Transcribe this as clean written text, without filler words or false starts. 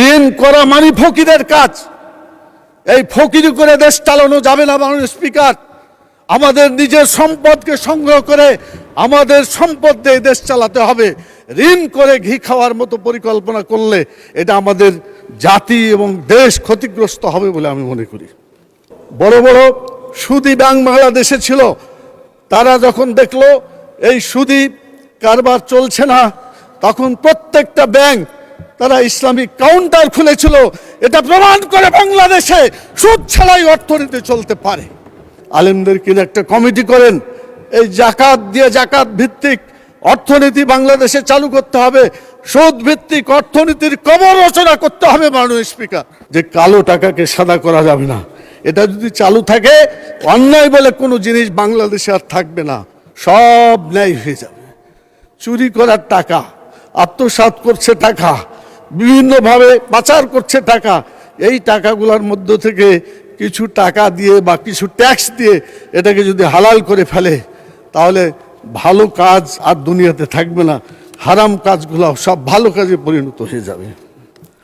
ঋণ করা মানে ফকিরের কাজ। এই ফকিরি করে দেশ চালানো যাবে না মাননীয় স্পিকার। আমাদের নিজের সম্পদকে সংগ্রহ করে আমাদের সম্পদ দিয়ে দেশ চালাতে হবে। ঋণ করে ঘি খাওয়ার মতো পরিকল্পনা করলে এটা আমাদের জাতি এবং দেশ ক্ষতিগ্রস্ত হবে বলে আমি মনে করি। বড় বড় সুদী ব্যাংক বাংলাদেশে ছিল, তারা যখন দেখলো এই সুদী কারবার চলছে না, তখন প্রত্যেকটা ব্যাংক তারা ইসলামিক কাউন্টার খুলেছিল। এটা প্রমাণ করে বাংলাদেশে সুদ ছাড়াই অর্থনীতি চলতে পারে। আলেমদের কিনে একটা কমিটি করেন, এই জাকাত দিয়ে জাকাত ভিত্তিক অর্থনীতি বাংলাদেশে চালু করতে হবে, সুদ ভিত্তিক অর্থনীতির কবর রচনা করতে হবে মাননীয় স্পিকার। যে কালো টাকাকে সাদা করা যাবে না, এটা যদি চালু থাকে অন্যায় বলে কোনো জিনিস বাংলাদেশে আর থাকবে না, সব ন্যায় হয়ে যাবে। চুরি করার টাকা, আত্মসাৎ করছে টাকা, বিভিন্নভাবে পাচার করছে টাকা, এই টাকাগুলোর মধ্য থেকে কিছু টাকা দিয়ে বা কিছু ট্যাক্স দিয়ে এটাকে যদি হালাল করে ফেলে, তাহলে ভালো কাজ আর দুনিয়াতে থাকবে না, হারাম কাজগুলো সব ভালো কাজে পরিণত হয়ে যাবে।